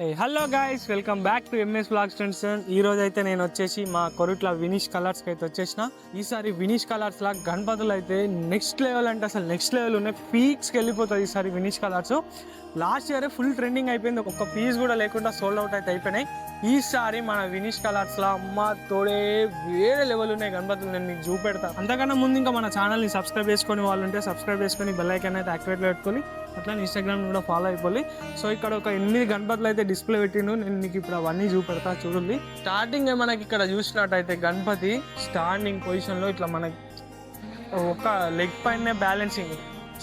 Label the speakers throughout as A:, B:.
A: Hello guys, welcome back to MS vlogs friends. ఈ రోజు అయితే నేను వచ్చేసి మా కొరుట్ల వినీష్ కలర్స్కి అయితే వచ్చేసిన. ఈసారి వినీష్ కలర్స్ లా గణపతులు అయితే నెక్స్ట్ లెవెల్ అంటే అసలు నెక్స్ట్ లెవెల్ ఉన్నాయి. పీక్స్కి వెళ్ళిపోతుంది ఈసారి Vineesh colours. Last year full trending అయిపోయింది, ఒక్క పీస్ కూడా లేకుండా సోల్డ్ అవుట్ అయితే అయిపోయినాయి. ఈసారి మన వినీష్ కలర్స్ లా అమ్మ తోడే వేరే లెవెల్ ఉన్నాయి గణపతులు. నేను మీకు చూపెడతాను. అంతకన్నా ముందు ఇంకా మన ఛానల్ని సబ్స్క్రైబ్ చేసుకుని వాళ్ళు ఉంటే సబ్స్క్రైబ్ చేసుకొని బెల్ ఐకాన్ అయితే యాక్టివేట్ పెట్టుకొని అట్లానే ఇన్స్టాగ్రామ్ కూడా ఫాలో అయిపోయి. సో ఇక్కడ ఒక 8 గణపతులు అయితే డిస్ప్లే పెట్టిండు. నేను మీకు ఇప్పుడు అవన్నీ చూపెడతా చూడండి. స్టార్టింగ్ మనకి ఇక్కడ చూసినట్టయితే గణపతి స్టాండింగ్ పొజిషన్లో ఇట్లా మనకి ఒక లెగ్ పైన బ్యాలెన్సింగ్,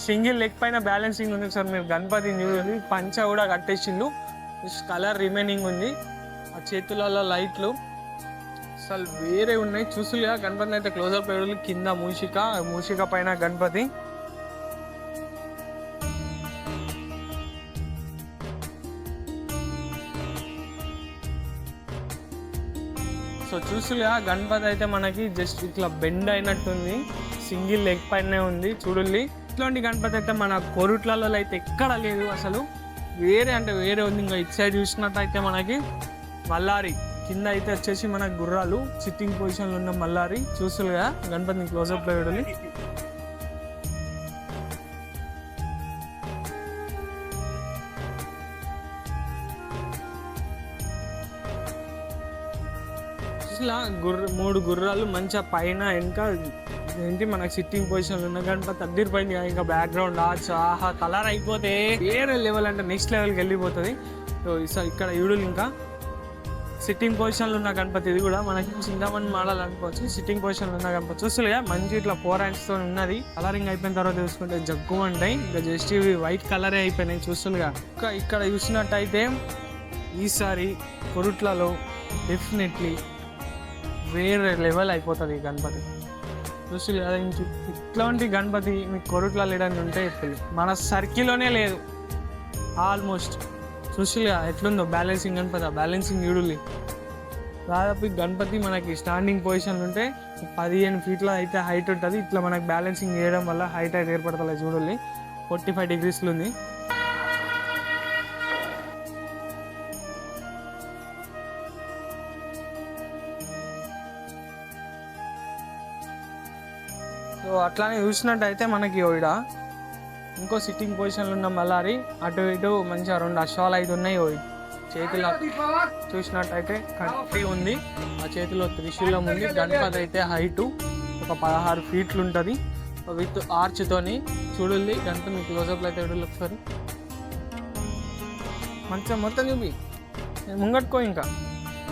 A: సింగిల్ లెగ్ పైన బ్యాలెన్సింగ్ ఉంది. సార్ మీరు గణపతిని చూడండి, పంచ కూడా కట్టేసిండు, కలర్ రిమైనింగ్ ఉంది. ఆ చేతులలో లైట్లు అసలు వేరే ఉన్నాయి. చూసులుగా గణపతిని అయితే క్లోజప్ పెడలు. కింద మూషిక పైన గణపతి. సో చూసులుగా గణపతి అయితే మనకి జస్ట్ ఇట్లా బెండ్ అయినట్టుంది, సింగిల్ లెగ్ పైనే ఉంది చూడండి. ఇట్లాంటి గణపతి అయితే మన కొరుట్లలో అయితే ఎక్కడ లేదు అసలు, వేరే అంటే వేరే ఉంది. ఇంకా ఇటు సైడ్ చూసినట్టయితే మనకి మల్లారి, కింద అయితే వచ్చేసి మన గుర్రాలు సిట్టింగ్ పొజిషన్లో ఉన్న మల్లారి. చూసులుగా గణపతిని క్లోజప్లో చూడాలి. ఇలా 3 గుర్రాలు మంచిగా పైన వెనక ఏంటి మనకి సిట్టింగ్ పొజిషన్లో ఉన్న గణపతి అద్దరిపోయింది. ఇంకా బ్యాక్గ్రౌండ్ ఆహా కలర్ అయిపోతే వేరే లెవెల్ అంటే నెక్స్ట్ లెవెల్కి వెళ్ళిపోతుంది. సో ఇక్కడ చూడాలి ఇంకా సిట్టింగ్ పొజిషన్లో ఉన్న గణపతి. ఇది కూడా మనకి చింతమని మోడల్ అనుకోవచ్చు. సిట్టింగ్ పొజిషన్లో ఉన్న గణపతి చూస్తుగా మంచి ఇట్లా 4 హ్యాండ్స్తో ఉన్నది. కలరింగ్ అయిపోయిన తర్వాత చూసుకుంటే జగ్గు ఉంటాయి. ఇంకా జస్ట్ ఇవి వైట్ కలరే అయిపోయినాయి చూస్తుగా. ఇంకా ఇక్కడ చూసినట్టయితే ఈసారి కొరుట్లలో డెఫినెట్లీ వేరే లెవెల్ అయిపోతుంది ఈ గణపతి. చూసి కదా, ఇట్లాంటి గణపతి మీకు కొరుట్ల లేదని ఉంటే చెప్పలేదు, మన సర్కిల్లోనే లేదు ఆల్మోస్ట్. చూసి ఎట్లుందో బ్యాలెన్సింగ్ గణపతి. ఆ బ్యాలెన్సింగ్ చూడులి. దాదాపు గణపతి మనకి స్టాండింగ్ పొజిషన్ ఉంటే 15 ఫీట్ల అయితే హైట్ ఉంటుంది. ఇట్లా మనకి బ్యాలెన్సింగ్ చేయడం వల్ల హైట్ అయితే ఏర్పడతలే చూడాలి. 45 డిగ్రీస్లు ఉంది. సో అట్లానే చూసినట్టయితే మనకి ఇక్కడ ఇంకో సిట్టింగ్ పొజిషన్లో ఉన్న మల్లారి, అటు ఇటు మంచిగా 2 అశ్వాలు అయితే ఉన్నాయి. చేతిలో చూసినట్టయితే కట్టి ఉంది, ఆ చేతిలో త్రిశూలం ఉంది. గణపతి అయితే హైటు ఒక 16 ఫీట్లు ఉంటుంది విత్ ఆర్చ్తోని. చూడండి గణపతి మీకు క్లోజప్లో అయితే చూడాలి ఒకసారి. మంచిగా మొత్తం చూపి ముంగట్టుకో. ఇంకా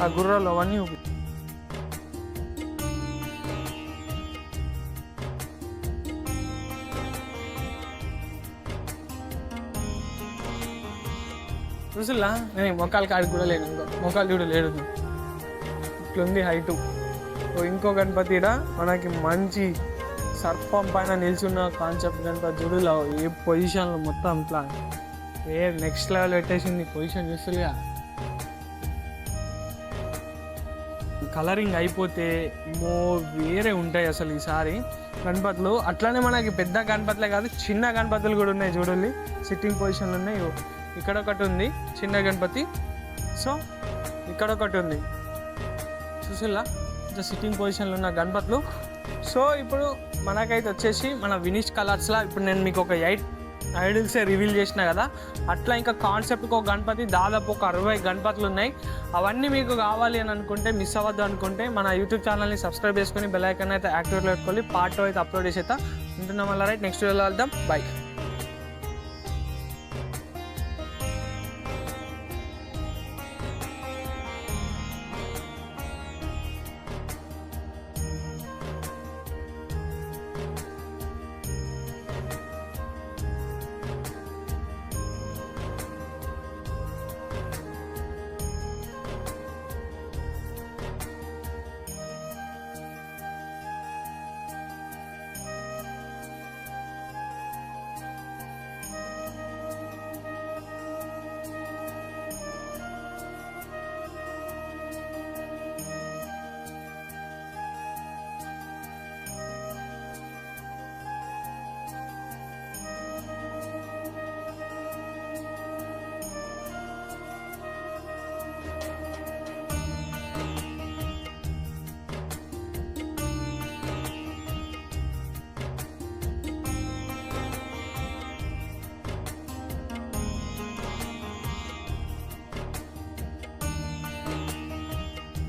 A: ఆ గుర్రాలు అవన్నీ చూపి. చూసిల్లా నేను మొక్కలు కాడికి కూడా లేను, ఇంకా మొక్కలు చూడ లేడు. ఇట్లుంది హైటు. ఇంకో గణపతి మనకి మంచి సర్పం పైన నిల్చున్న కాన్సెప్ట్ గణపతి చూడులా. ఏ పొజిషన్లో మొత్తం ఇట్లా నెక్స్ట్ లెవెల్ పెట్టేసింది పొజిషన్. చూస్తుగా కలరింగ్ అయిపోతే వేరే ఉంటాయి అసలు ఈసారి గణపతులు. అట్లానే మనకి పెద్ద గణపతులే కాదు, చిన్న గణపతులు కూడా ఉన్నాయి చూడండి. సిట్టింగ్ పొజిషన్లు ఉన్నాయి. ఇక్కడ ఒకటి ఉంది చిన్న గణపతి. సో ఇక్కడ ఒకటి ఉంది చూసిల్లా, ఇట్లా సిట్టింగ్ పొజిషన్లో ఉన్న గణపతులు. సో ఇప్పుడు మనకైతే వచ్చేసి మన వినీష్ కలర్స్లా ఇప్పుడు నేను మీకు ఒక 8 ఐడిల్సే రివీల్ చేసిన కదా, అట్లా ఇంకా కాన్సెప్ట్కి ఒక గణపతి దాదాపు ఒక 60 గణపతులు ఉన్నాయి. అవన్నీ మీకు కావాలి అని అనుకుంటే, మిస్ అవ్వద్దు అనుకుంటే మన యూట్యూబ్ ఛానల్ని సబ్స్క్రైబ్ చేసుకొని బెల్ ఐకాన్ అయితే యాక్టివేట్లో పెట్టుకోవాలి. పార్ట్ 2 అయితే అప్లోడ్ చేసేస్తా. ఉంటున్నాం వల్ల రైట్. నెక్స్ట్ వీడియోలో వెళ్దాం. బై.